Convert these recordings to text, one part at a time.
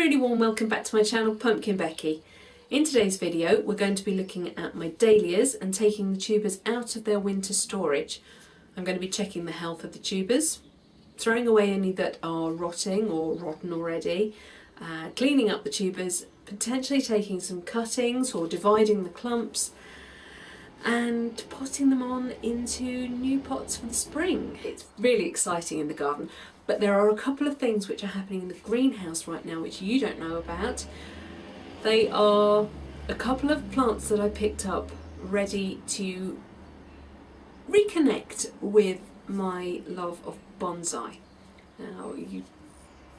really warm welcome back to my channel, PumpkinBecki. In today's video we're going to be looking at my dahlias and taking the tubers out of their winter storage. I'm going to be checking the health of the tubers, throwing away any that are rotting or rotten already, cleaning up the tubers, potentially taking some cuttings or dividing the clumps and potting them on into new pots for the spring. It's really exciting in the garden, but there are a couple of things which are happening in the greenhouse right now which you don't know about. They are a couple of plants that I picked up ready to reconnect with my love of bonsai. Now,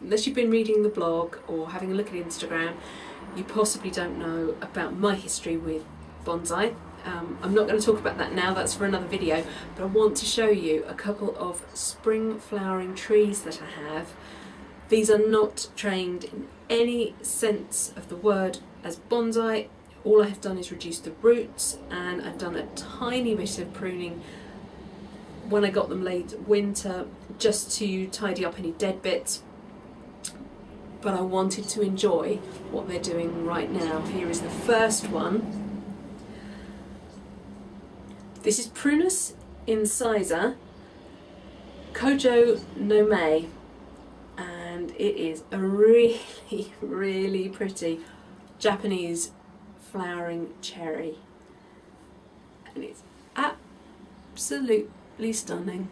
unless you've been reading the blog or having a look at Instagram, you possibly don't know about my history with bonsai. I'm not going to talk about that now, that's for another video, but I want to show you a couple of spring flowering trees that I have. These are not trained in any sense of the word as bonsai. All I have done is reduce the roots, and I've done a tiny bit of pruning when I got them late winter just to tidy up any dead bits. But I wanted to enjoy what they're doing right now. Here is the first one. This is Prunus incisa Chaenomeles, and it is a really pretty Japanese flowering cherry, and it's absolutely stunning.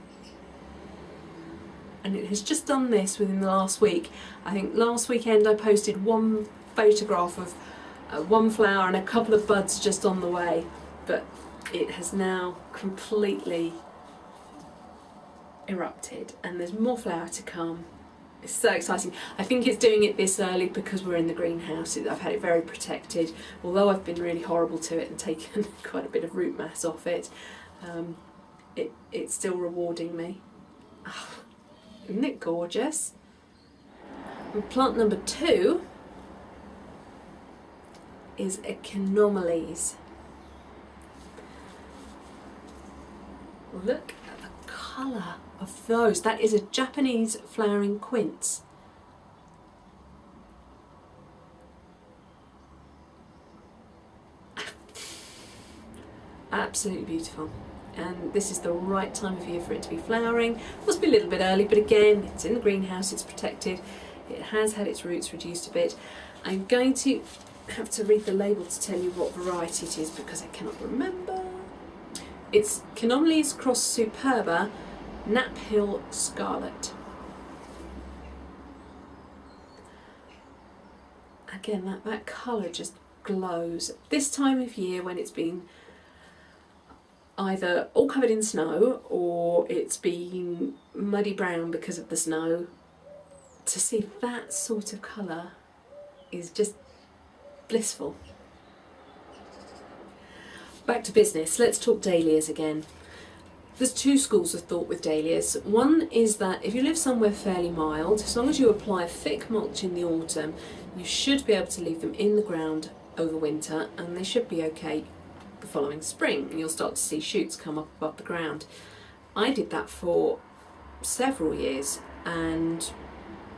And it has just done this within the last week. I think last weekend I posted one photograph of one flower and a couple of buds just on the way, but it has now completely erupted and there's more flower to come. It's so exciting. I think it's doing it this early because we're in the greenhouse. I've had it very protected, although I've been really horrible to it and taken quite a bit of root mass off it. It's still rewarding me. Oh, isn't it gorgeous? And plant number 2 is a Chaenomeles. Look at the colour of those. That is a Japanese flowering quince. Absolutely beautiful. And this is the right time of year for it to be flowering. Must be a little bit early, but again, it's in the greenhouse, it's protected. It has had its roots reduced a bit. I'm going to have to read the label to tell you what variety it is because I cannot remember. It's Chaenomeles cross superba Knap HW Scarlet. Again, that colour just glows. This time of year when it's been either all covered in snow or it's been muddy brown because of the snow, to see that sort of colour is just blissful. Back to business, let's talk dahlias again. There's two schools of thought with dahlias. One is that if you live somewhere fairly mild, as long as you apply thick mulch in the autumn, you should be able to leave them in the ground over winter and they should be okay the following spring, and you'll start to see shoots come up above the ground. I did that for several years and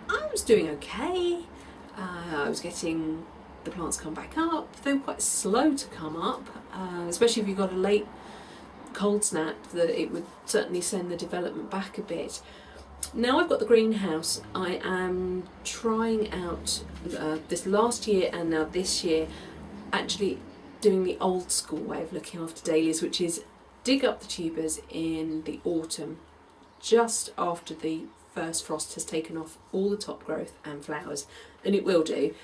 I was doing okay. I was getting the plants come back up. They were quite slow to come up, especially if you got a late cold snap, that it would certainly send the development back a bit. Now I've got the greenhouse, I am trying out this last year and now this year actually doing the old school way of looking after dahlias, which is dig up the tubers in the autumn just after the first frost has taken off all the top growth and flowers, and it will do.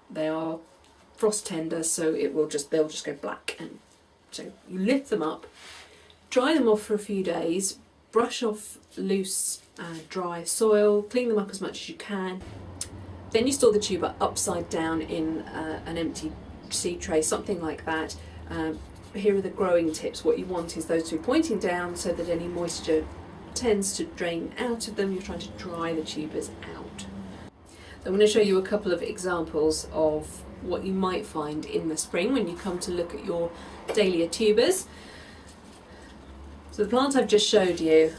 They are frost tender, so they'll just go black, and so you lift them up, dry them off for a few days, brush off loose dry soil, clean them up as much as you can. Then you store the tuber upside down in an empty seed tray, something like that. Here are the growing tips. What you want is those two pointing down so that any moisture tends to drain out of them. You're trying to dry the tubers out. I'm going to show you a couple of examples of what you might find in the spring when you come to look at your dahlia tubers. So the plant I've just showed you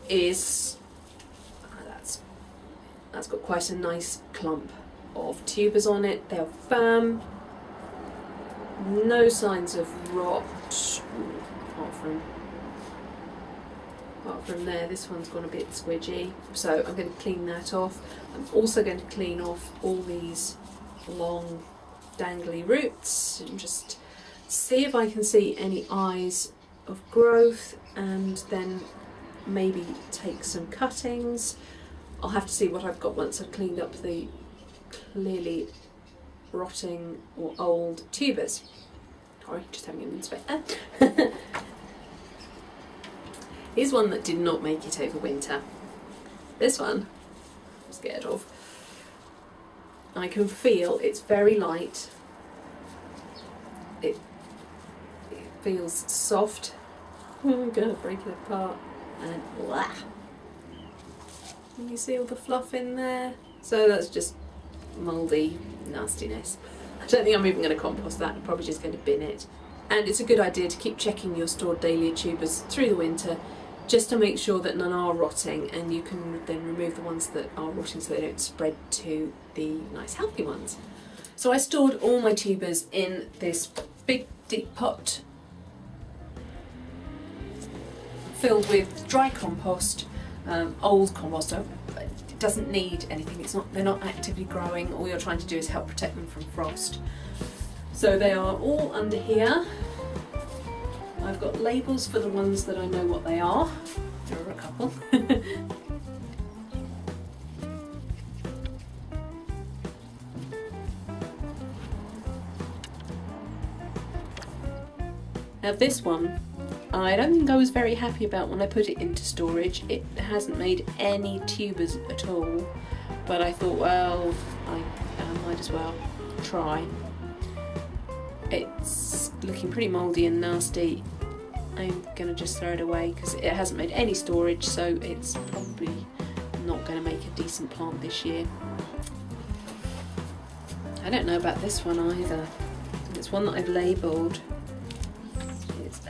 is, that's got quite a nice clump of tubers on it. They're firm, no signs of rot, apart from there. This one's gone a bit squidgy, so I'm going to clean that off. I'm also going to clean off all these long dangly roots and just see if I can see any eyes of growth, and then maybe take some cuttings. I'll have to see what I've got once I've cleaned up the clearly rotting or old tubers. Sorry, just having an inspector. Here's one that did not make it over winter. This one I'm scared of. I can feel it's very light. It feels soft. I'm gonna break it apart and blah. Can you see all the fluff in there? So that's just mouldy nastiness. I don't think I'm even going to compost that. I'm probably just going to bin it. And it's a good idea to keep checking your stored Dahlia tubers through the winter, just to make sure that none are rotting, and you can then remove the ones that are rotting so they don't spread to the nice healthy ones. So I stored all my tubers in this big deep pot filled with dry compost, old compost. It doesn't need anything. They're not actively growing. All you're trying to do is help protect them from frost. So they are all under here. I've got labels for the ones that I know what they are. There are a couple. Now this one, I don't think I was very happy about when I put it into storage. It hasn't made any tubers at all, but I thought, well, I might as well try. It's looking pretty mouldy and nasty. I'm going to just throw it away because it hasn't made any storage, so it's probably not going to make a decent plant this year. I don't know about this one either. It's one that I've labelled. It's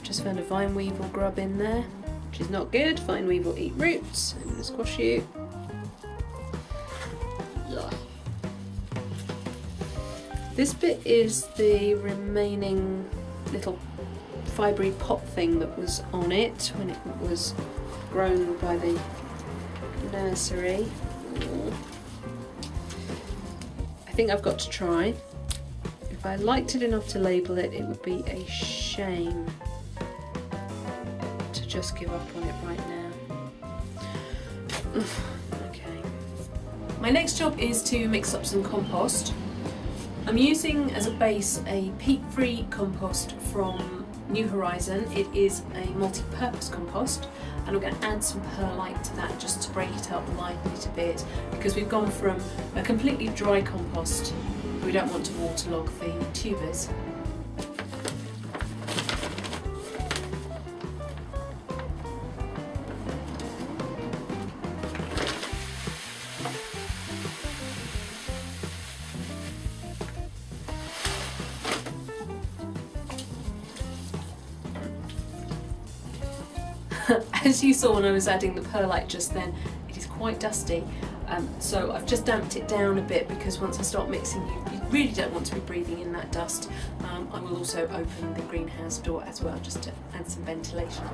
just found a vine weevil grub in there, which is not good. Vine weevil eat roots. I'm going to squash you. This bit is the remaining little fibrous pot thing that was on it when it was grown by the nursery. I think I've got to try. If I liked it enough to label it, it would be a shame to just give up on it right now. Okay. My next job is to mix up some compost. I'm using as a base a peat-free compost from New Horizon. It is a multi-purpose compost, and I'm going to add some perlite to that just to break it up and lighten it a bit, because we've gone from a completely dry compost. We don't want to waterlog the tubers. As you saw when I was adding the perlite just then, it is quite dusty, so I've just damped it down a bit, because once I start mixing, you really don't want to be breathing in that dust. I will also open the greenhouse door as well, just to add some ventilation.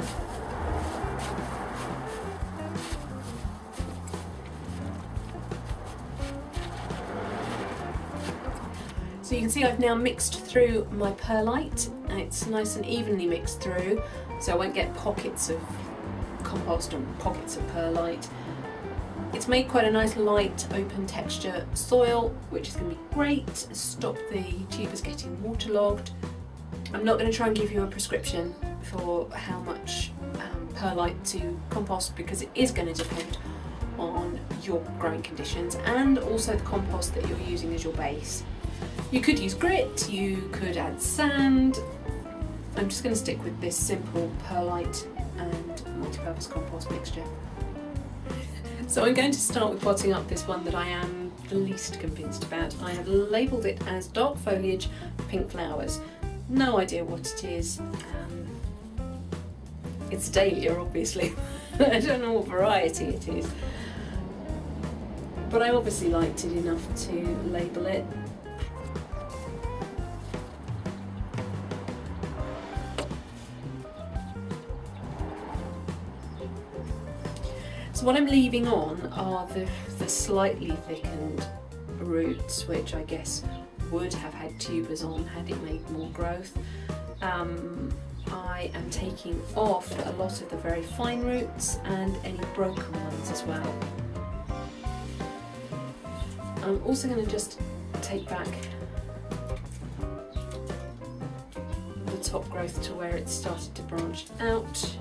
So you can see I've now mixed through my perlite, and it's nice and evenly mixed through, so I won't get pockets of compost and pockets of perlite. It's made quite a nice light open texture soil, which is going to be great to stop the tubers getting waterlogged. I'm not going to try and give you a prescription for how much perlite to compost, because it is going to depend on your growing conditions and also the compost that you're using as your base. You could use grit, you could add sand. I'm just going to stick with this simple perlite and multi-purpose compost mixture. So I'm going to start with potting up this one that I am the least convinced about. I have labelled it as dark foliage, pink flowers. No idea what it is. It's Dahlia, obviously. I don't know what variety it is. but I obviously liked it enough to label it. So what I'm leaving on are the slightly thickened roots, which I guess would have had tubers on had it made more growth. I am taking off a lot of the very fine roots and any broken ones as well. I'm also going to just take back the top growth to where it started to branch out.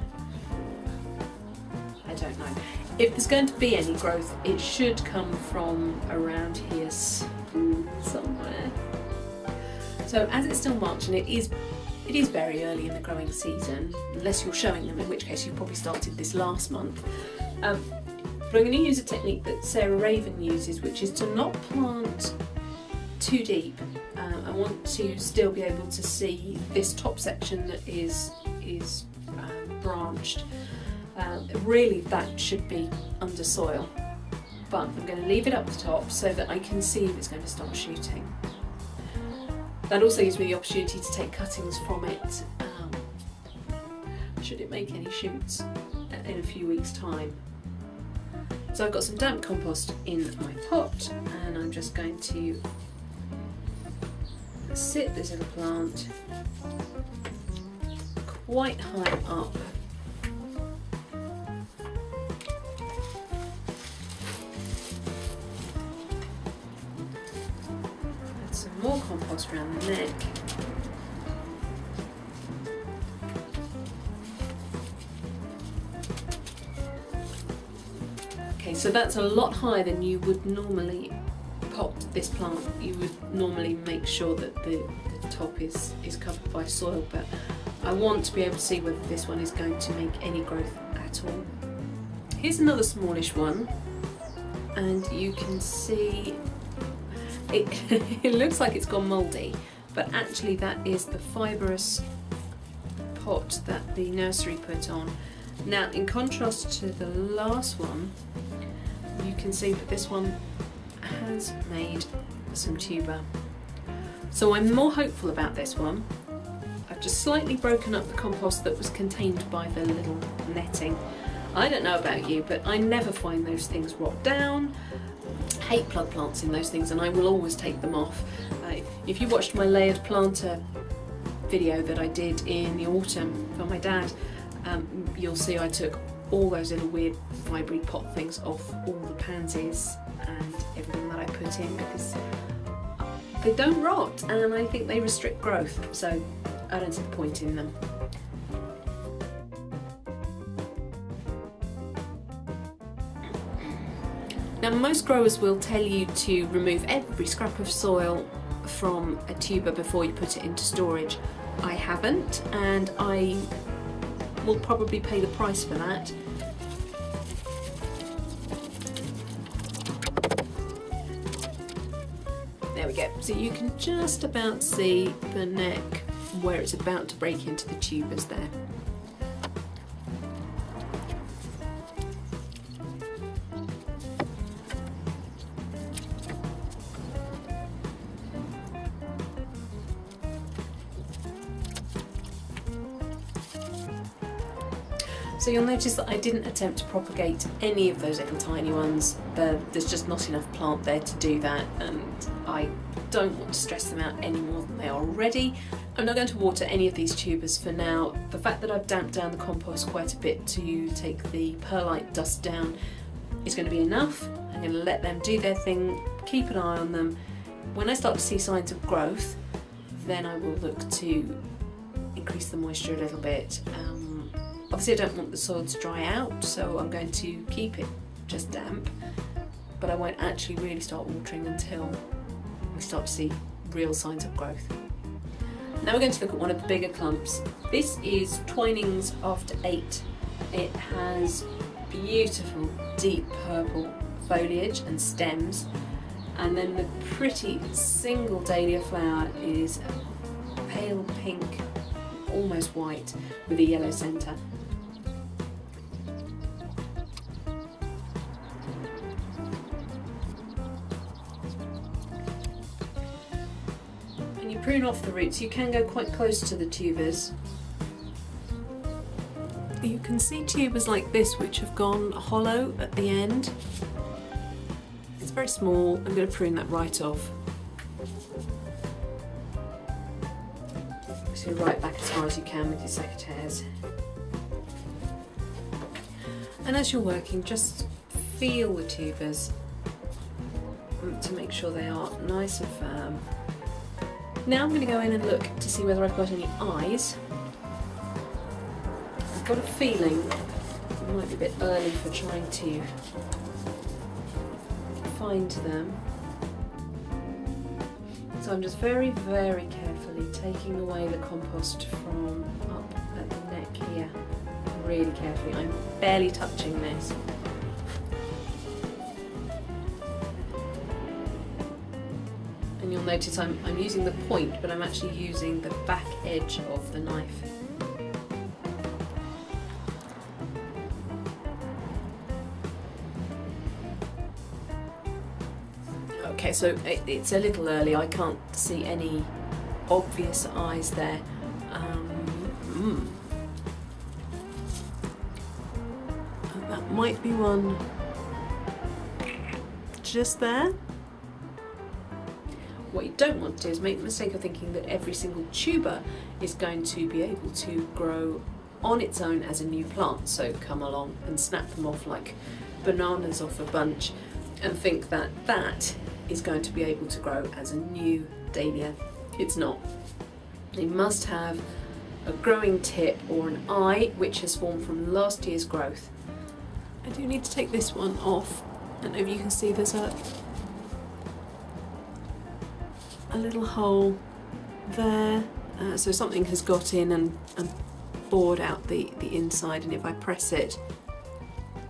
I don't know. If there's going to be any growth, it should come from around here somewhere. So as it's still March, and it is very early in the growing season, unless you're showing them, in which case you probably started this last month. But I'm going to use a technique that Sarah Raven uses, which is to not plant too deep. I want to still be able to see this top section that is branched. Really, that should be under soil, but I'm going to leave it up the top so that I can see if it's going to start shooting. That also gives me the opportunity to take cuttings from it, should it make any shoots in a few weeks' time. So I've got some damp compost in my pot, and I'm just going to sit this little plant quite high up. Add some more compost around the neck. Okay, so that's a lot higher than you would normally pot this plant. You would normally make sure that the top is covered by soil, but I want to be able to see whether this one is going to make any growth at all. Here's another smallish one, and you can see it, it looks like it's gone mouldy, but actually that is the fibrous pot that the nursery put on. Now, in contrast to the last one, you can see that this one has made some tuber. So I'm more hopeful about this one. I've just slightly broken up the compost that was contained by the little netting. I don't know about you, but I never find those things rot down. I hate plug plants in those things, and I will always take them off. If you watched my layered planter video that I did in the autumn for my dad, you'll see I took all those little weird fibrous pot things off all the pansies and everything that I put in, because they don't rot and I think they restrict growth, so I don't see the point in them. Now, most growers will tell you to remove every scrap of soil from a tuber before you put it into storage. I haven't, and I will probably pay the price for that. There we go. So you can just about see the neck where it's about to break into the tubers there. So you'll notice that I didn't attempt to propagate any of those little tiny ones. There's just not enough plant there to do that, and I don't want to stress them out any more than they are already. I'm not going to water any of these tubers for now. The fact that I've damped down the compost quite a bit to take the perlite dust down is going to be enough. I'm going to let them do their thing, keep an eye on them. When I start to see signs of growth, then I will look to increase the moisture a little bit. Obviously I don't want the soil to dry out, so I'm going to keep it just damp, but I won't actually really start watering until we start to see real signs of growth. Now we're going to look at one of the bigger clumps. This is Twinings After 8. It has beautiful deep purple foliage and stems, and then the pretty single dahlia flower is pale pink, almost white, with a yellow centre. When you prune off the roots, you can go quite close to the tubers. You can see tubers like this which have gone hollow at the end. It's very small. I'm going to prune that right off. So right back as far as you can with your secateurs. And as you're working, just feel the tubers to make sure they are nice and firm. Now I'm going to go in and look to see whether I've got any eyes. I've got a feeling it might be a bit early for trying to find them. So I'm just very, very carefully taking away the compost from up at the neck here. Really carefully. I'm barely touching this. And you'll notice I'm using the point, but I'm actually using the back edge of the knife. Okay, so it's a little early. I can't see any obvious eyes there. That might be one just there. What you don't want to do is make the mistake of thinking that every single tuber is going to be able to grow on its own as a new plant. So come along and snap them off like bananas off a bunch and think that that is going to be able to grow as a new dahlia. It's not. You must have a growing tip or an eye which has formed from last year's growth. I do need to take this one off. I don't know if you can see there's a little hole there, so something has got in and bored out the inside, and if I press it,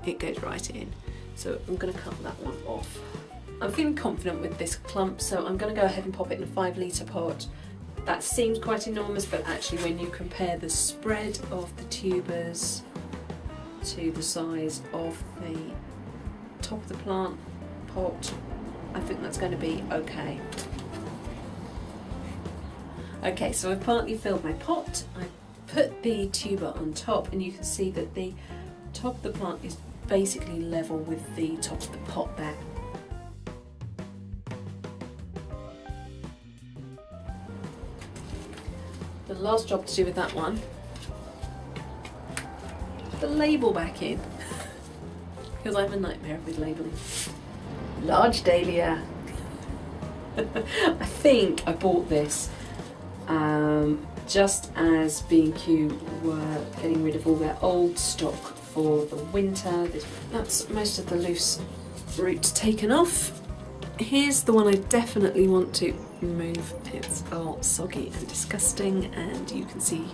it goes right in. So I'm going to cut that one off. I'm feeling confident with this clump, so I'm going to go ahead and pop it in a 5-litre pot. That seems quite enormous, but actually when you compare the spread of the tubers to the size of the top of the plant pot, I think that's going to be okay. Okay, so I've partly filled my pot. I put the tuber on top, and you can see that the top of the plant is basically level with the top of the pot there. The last job to do with that one, put the label back in, because I'm a nightmare with labelling. Large dahlia. I think I bought this just as B&Q were getting rid of all their old stock for the winter. That's most of the loose roots taken off. Here's the one I definitely want to remove. It's all soggy and disgusting, and you can see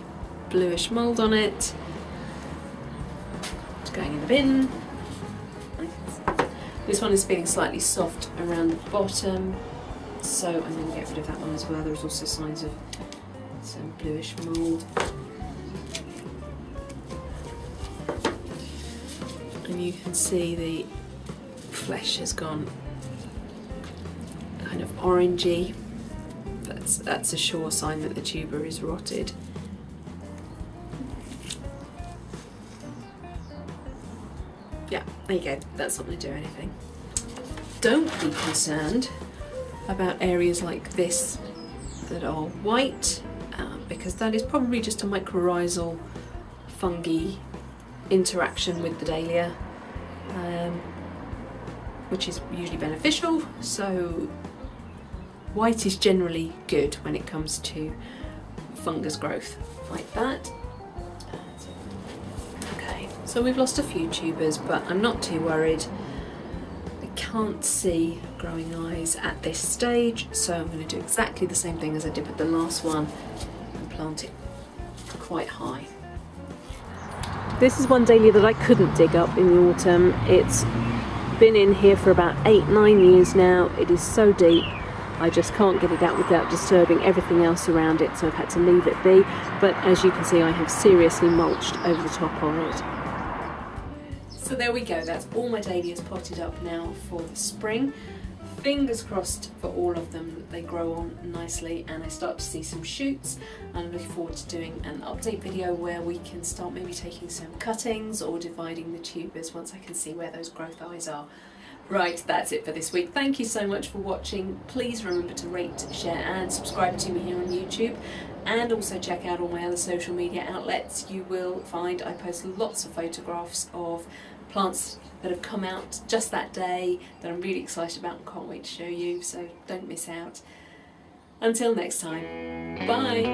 bluish mould on it. It's going in the bin. This one is feeling slightly soft around the bottom, so I'm going to get rid of that one as well. There's also signs of some bluish mould. And you can see the flesh has gone kind of orangey. That's a sure sign that the tuber is rotted. Yeah, there you go. That's not going to do anything. Don't be concerned about areas like this that are white, because that is probably just a mycorrhizal fungi interaction with the dahlia, which is usually beneficial. So white is generally good when it comes to fungus growth like that. Okay, so we've lost a few tubers, but I'm not too worried. I can't see growing eyes at this stage, so I'm going to do exactly the same thing as I did with the last one and plant it quite high. This is one dahlia that I couldn't dig up in the autumn. It's been in here for about 8-9 years now. It is so deep, I just can't get it out without disturbing everything else around it, so I've had to leave it be. But as you can see, I have seriously mulched over the top of it. So there we go, that's all my dahlias potted up now for the spring. fingers crossed for all of them that they grow on nicely and I start to see some shoots. I'm looking forward to doing an update video where we can start maybe taking some cuttings or dividing the tubers once I can see where those growth eyes are. Right, that's it for this week. Thank you so much for watching. Please remember to rate, share and subscribe to me here on YouTube, and also check out all my other social media outlets. You will find I post lots of photographs of plants that have come out just that day that I'm really excited about and can't wait to show you, so don't miss out. Until next time, bye!